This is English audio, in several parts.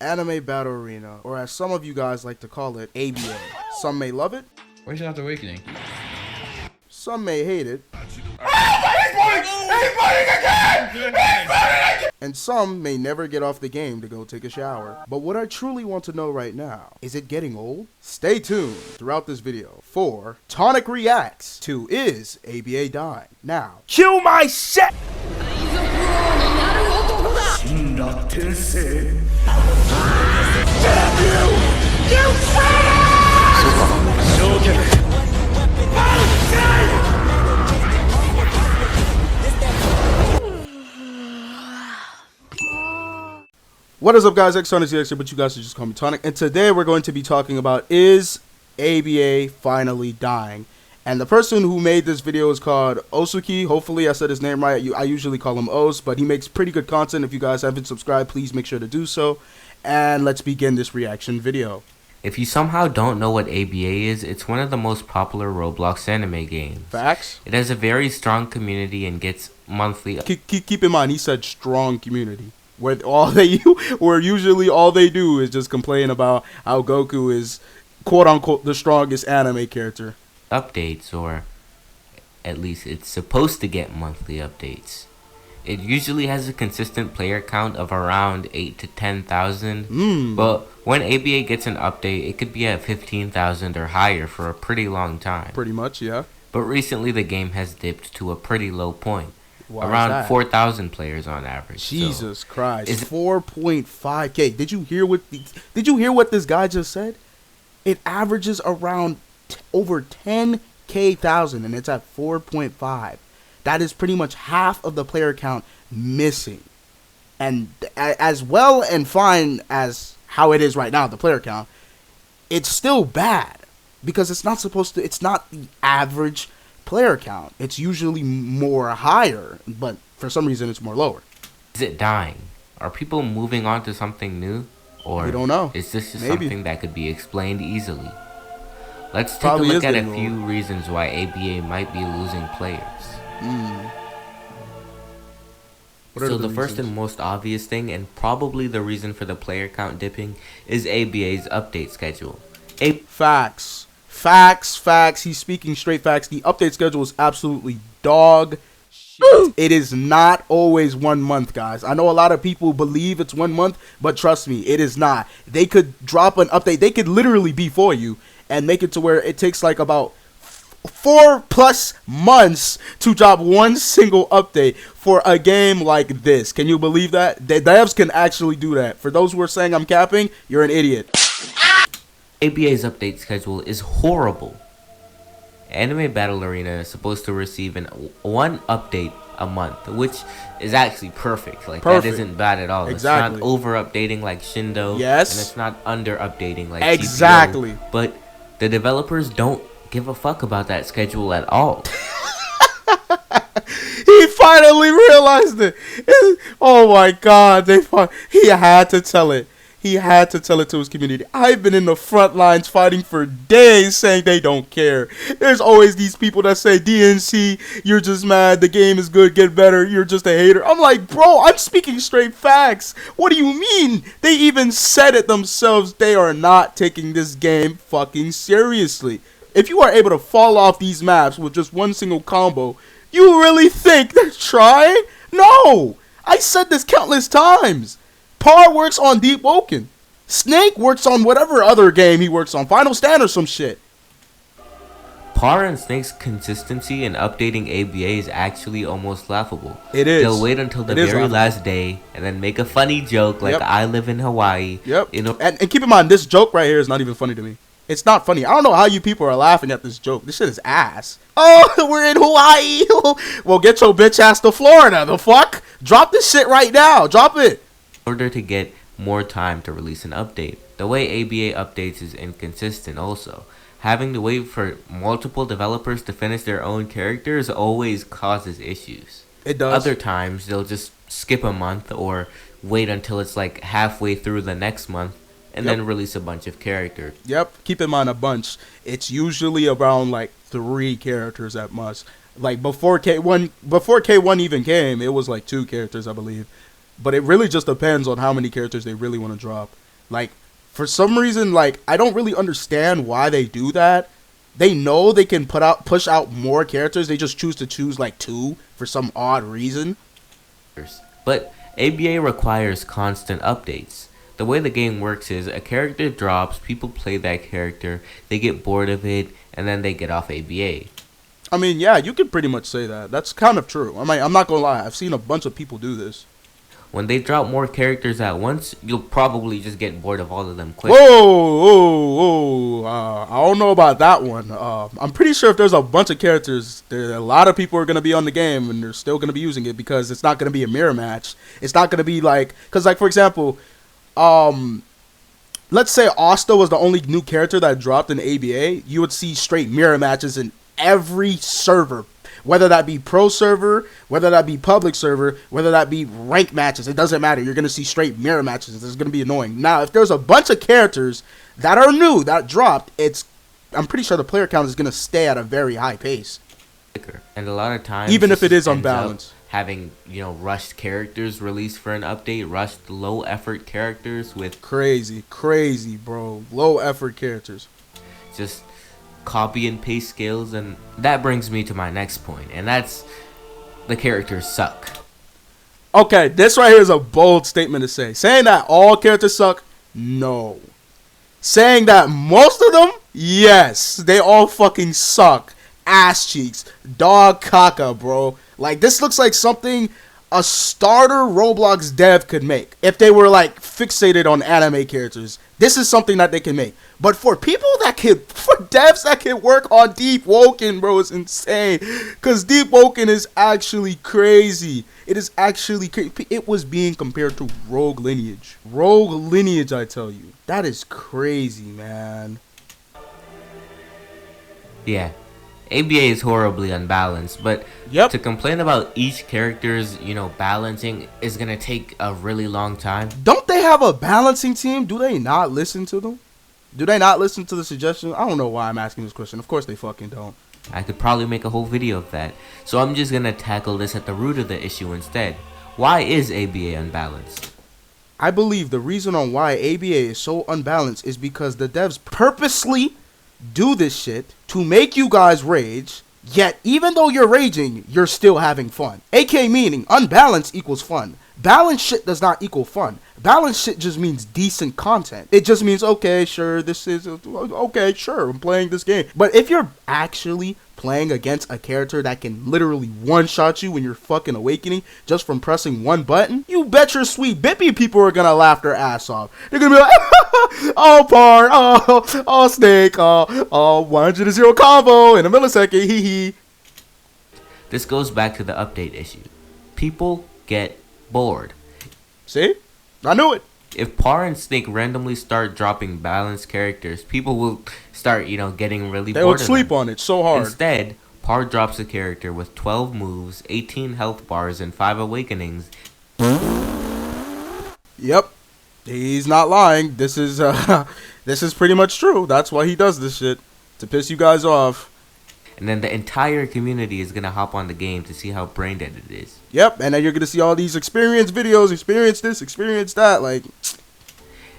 Anime Battle Arena, or as some of you guys like to call it, ABA. Some may love it. Where's Not Awakening? Some may hate it. And some may never get off the game to go take a shower. But what I truly want to know right now, is it getting old? Stay tuned throughout this video for Tonic Reacts to Is ABA Dying? Now, cue my set! What is up, guys? X-Tonic here, but you guys should just call me Tonic. And today we're going to be talking about Is ABA Finally Dying? And the person who made this video is called Osuki. Hopefully I said his name right. I usually call him Os, but he makes pretty good content. If you guys haven't subscribed, please make sure to do so. And let's begin this reaction video. If you somehow don't know what ABA is, it's one of the most popular Roblox anime games. Facts? It has a very strong community and gets monthly... Keep in mind, he said strong community. Where usually all they do is just complain about how Goku is quote unquote the strongest anime character. updates, or at least it's supposed to get monthly updates. It usually has a consistent player count of around 8 to 10,000, but when ABA gets an update, it could be at 15,000 or higher for a pretty long time. Pretty much, yeah. But recently the game has dipped to a pretty low point. Why around 4,000 players on average. Jesus so Christ. 4.5K. Did you hear what this guy just said? It averages around over 10K thousand, and it's at 4.5. That is pretty much half of the player count missing. And as well and fine as how it is right now, the player count, it's still bad because it's not the average player count. It's usually more higher, but for some reason it's more lower. Is it dying? Are people moving on to something new? Or we don't know. Is this just Maybe something that could be explained easily? Let's take Probably a look at a getting few old. reasons why ABA might be losing players. So the first and most obvious thing, and probably the reason for the player count dipping, is ABA's update schedule. Facts. He's speaking straight facts. The update schedule is absolutely dog shit. It is not always 1 month, guys. I know a lot of people believe it's 1 month, but trust me, it is not. They could drop an update. They could literally be for you and make it to where it takes like about 4+ months to drop one single update for a game like this. Can you believe that? The devs can actually do that. For those who are saying I'm capping, you're an idiot. ABA's update schedule is horrible. Anime Battle Arena is supposed to receive one update a month, which is actually perfect. That isn't bad at all. Exactly. It's not over-updating like Shindo, yes, and it's not under-updating like exactly. GPO, but the developers don't give a fuck about that schedule at all. He finally realized it. Oh my God! He had to tell it. He had to tell it to his community. I've been in the front lines fighting for days saying they don't care. There's always these people that say, DNC, you're just mad. The game is good. Get better. You're just a hater. I'm like, bro, I'm speaking straight facts. What do you mean? They even said it themselves. They are not taking this game fucking seriously. If you are able to fall off these maps with just one single combo, you really think they're trying? No! I said this countless times. Par works on Deep Woken. Snake works on whatever other game he works on. Final Stand or some shit. Par and Snake's consistency in updating ABA is actually almost laughable. It is. They'll wait until the very last day and then make a funny joke like, I live in Hawaii. Yep. And keep in mind, this joke right here is not even funny to me. It's not funny. I don't know how you people are laughing at this joke. This shit is ass. Oh, we're in Hawaii. Well, get your bitch ass to Florida. The fuck? Drop this shit right now. Drop it. In order to get more time to release an update. The way ABA updates is inconsistent also. Having to wait for multiple developers to finish their own characters always causes issues. It does. Other times, they'll just skip a month or wait until it's like halfway through the next month and then release a bunch of characters. Yep. Keep in mind a bunch. It's usually around like 3 characters at most. Like before K1 even came, it was like 2 characters, I believe. But it really just depends on how many characters they really want to drop. Like, for some reason, like, I don't really understand why they do that. They know they can push out more characters. They just choose like 2 for some odd reason. But ABA requires constant updates. The way the game works is a character drops, people play that character, they get bored of it, and then they get off ABA. I mean, yeah, you could pretty much say that. That's kind of true. I mean, I'm not gonna lie. I've seen a bunch of people do this. When they drop more characters at once, you'll probably just get bored of all of them quick. Whoa. I don't know about that one. I'm pretty sure if there's a bunch of characters, a lot of people are going to be on the game and they're still going to be using it because it's not going to be a mirror match. It's not going to be like... Because, like, for example, let's say Asta was the only new character that dropped in ABA. You would see straight mirror matches in every server. Whether that be pro server, whether that be public server, whether that be rank matches, it doesn't matter. You're going to see straight mirror matches. It's going to be annoying. Now, if there's a bunch of characters that are new, that dropped, I'm pretty sure the player count is going to stay at a very high pace. And a lot of times, even if it is unbalanced, having, rushed characters released for an update, rushed low effort characters with crazy, bro. Low effort characters. Just copy and paste skills, and that brings me to my next point, and that's the characters suck. Okay, this right here is a bold statement to say. Saying that all characters suck, no. Saying that most of them, yes, they all fucking suck. Ass cheeks, dog caca, bro. Like, this looks like something a starter Roblox dev could make if they were like fixated on anime characters. This is something that they can make. But for devs that can work on Deep Woken, bro, it's insane. Because Deep Woken is actually crazy. It is actually crazy. It was being compared to Rogue Lineage. Rogue Lineage, I tell you. That is crazy, man. Yeah. ABA is horribly unbalanced, but to complain about each character's, balancing is going to take a really long time. Don't they have a balancing team? Do they not listen to them? Do they not listen to the suggestions? I don't know why I'm asking this question. Of course they fucking don't. I could probably make a whole video of that. So I'm just going to tackle this at the root of the issue instead. Why is ABA unbalanced? I believe the reason on why ABA is so unbalanced is because the devs purposely do this shit to make you guys rage, yet even though you're raging, you're still having fun. AK meaning unbalanced equals fun. Balanced shit does not equal fun. Balanced shit just means decent content. It just means, okay, sure, I'm playing this game. But if you're actually playing against a character that can literally one-shot you when you're fucking awakening just from pressing one button, you bet your sweet bippy people are gonna laugh their ass off. They're gonna be like, oh, Parn, oh, Snake, oh, 100-0 combo in a millisecond, hee hee. This goes back to the update issue. People get bored. See? I knew it. If Par and Snake randomly start dropping balanced characters, people will start, getting really bored. They would sleep on it so hard. Instead, Par drops a character with 12 moves, 18 health bars, and 5 awakenings. Yep. He's not lying. This is pretty much true. That's why he does this shit. To piss you guys off. And then the entire community is going to hop on the game to see how brain dead it is. Yep, and then you're going to see all these experience videos, experience this, experience that, like...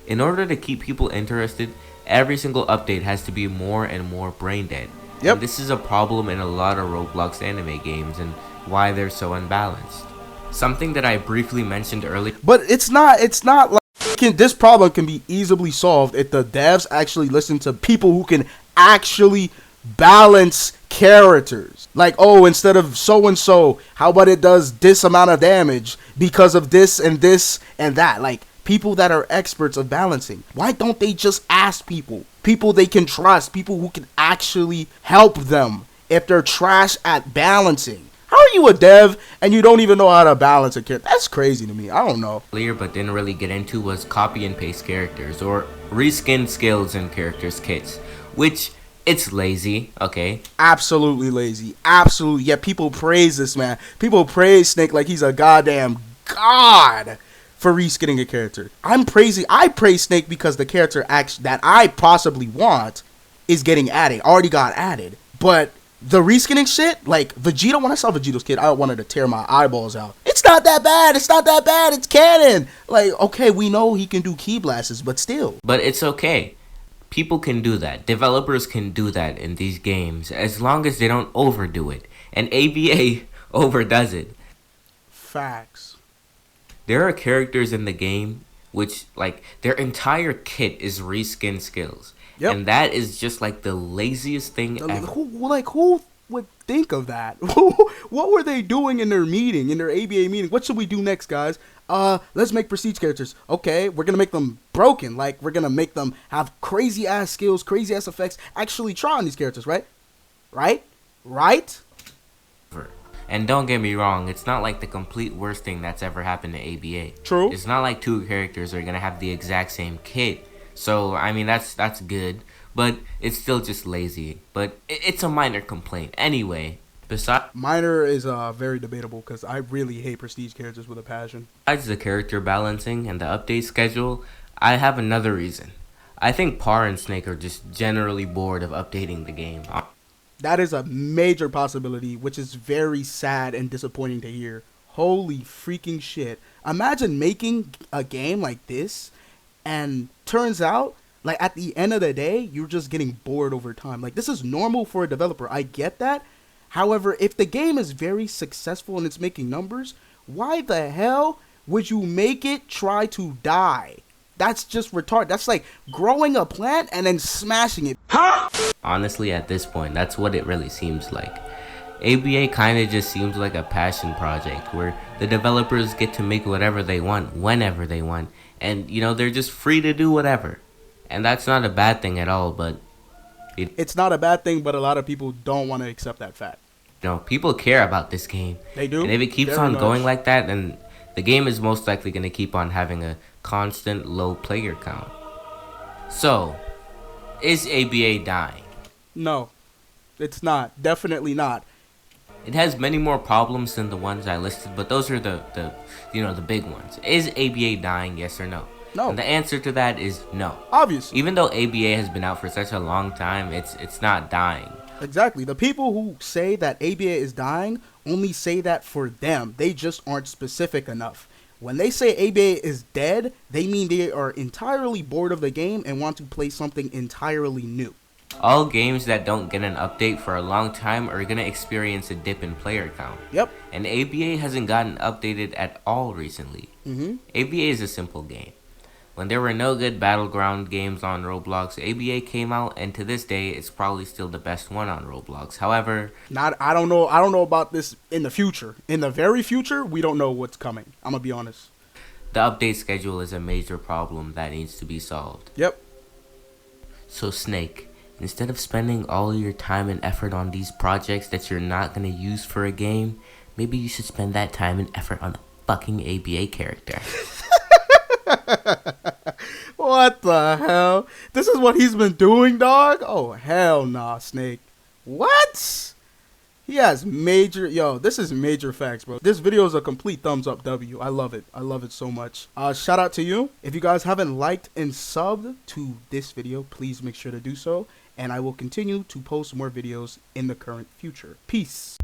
In order to keep people interested, every single update has to be more and more brain dead. Yep. And this is a problem in a lot of Roblox anime games and why they're so unbalanced. Something that I briefly mentioned earlier. But it's not like... This problem can be easily solved if the devs actually listen to people who can actually balance characters. Like, oh, instead of so-and-so, how about it does this amount of damage because of this and that? Like, people that are experts of balancing. Why don't they just ask people they can trust, people who can actually help them if they're trash at balancing? How are you a dev and you don't even know how to balance a character? That's crazy to me. I don't know. Clear, but didn't really get into was copy and paste characters or reskin skills in characters' kits, which it's lazy, okay? Absolutely lazy. Absolutely. Yeah, people praise this, man. People praise Snake like he's a goddamn god for reskinning a character. I praise Snake because the character that I possibly want is getting added. Already got added. But The reskinning shit, like Vegeta, when I saw Vegeto's kid, I wanted to tear my eyeballs out. It's not that bad. It's not that bad. It's canon. Like, okay, we know he can do ki blasts, but still. But it's okay. People can do that. Developers can do that in these games as long as they don't overdo it. And ABA overdoes it. Facts. There are characters in the game which, like, their entire kit is reskin skills. Yep. And that is just, like, the laziest thing ever. Who would think of that? What were they doing in their meeting, in their ABA meeting? What should we do next, guys? Let's make prestige characters. Okay, we're gonna make them broken. Like, we're gonna make them have crazy ass skills, crazy ass effects. Actually try on these characters, right? Right? And don't get me wrong, it's not like the complete worst thing that's ever happened to ABA. True. It's not like two characters are gonna have the exact same kit. So, I mean, that's good. But it's still just lazy. But it's a minor complaint. Anyway, minor is very debatable because I really hate prestige characters with a passion. Besides the character balancing and the update schedule, I have another reason. I think Par and Snake are just generally bored of updating the game. That is a major possibility, which is very sad and disappointing to hear. Holy freaking shit. Imagine making a game like this, and turns out, like, at the end of the day, you're just getting bored over time. Like, this is normal for a developer. I get that. However, if the game is very successful and it's making numbers, why the hell would you make it try to die? That's just retarded. That's like growing a plant and then smashing it. Huh? Honestly, at this point, that's what it really seems like. ABA kind of just seems like a passion project where the developers get to make whatever they want, whenever they want. And, you know, they're just free to do whatever. And that's not a bad thing at all, but... It's not a bad thing, but a lot of people don't want to accept that fact. You know, people care about this game. They do. And if it keeps on going like that, then the game is most likely going to keep on having a constant low player count. So, is ABA dying? No, it's not. Definitely not. It has many more problems than the ones I listed, but those are the big ones. Is ABA dying, yes or no? No. And the answer to that is no. Obviously. Even though ABA has been out for such a long time, it's not dying. Exactly. The people who say that ABA is dying only say that for them. They just aren't specific enough. When they say ABA is dead, they mean they are entirely bored of the game and want to play something entirely new. All games that don't get an update for a long time are going to experience a dip in player count. Yep. And ABA hasn't gotten updated at all recently. ABA is a simple game. When there were no good battleground games on Roblox, ABA came out, and to this day, it's probably still the best one on Roblox. However, I don't know about this in the future. In the very future, we don't know what's coming. I'm gonna be honest. The update schedule is a major problem that needs to be solved. Yep. So Snake, instead of spending all your time and effort on these projects that you're not gonna use for a game, maybe you should spend that time and effort on a fucking ABA character. What the hell? This is what he's been doing, dog? Oh, hell nah, Snake. What? He has major... Yo, this is major facts, bro. This video is a complete thumbs up W. I love it. I love it so much. Shout out to you. If you guys haven't liked and subbed to this video, please make sure to do so. And I will continue to post more videos in the current future. Peace.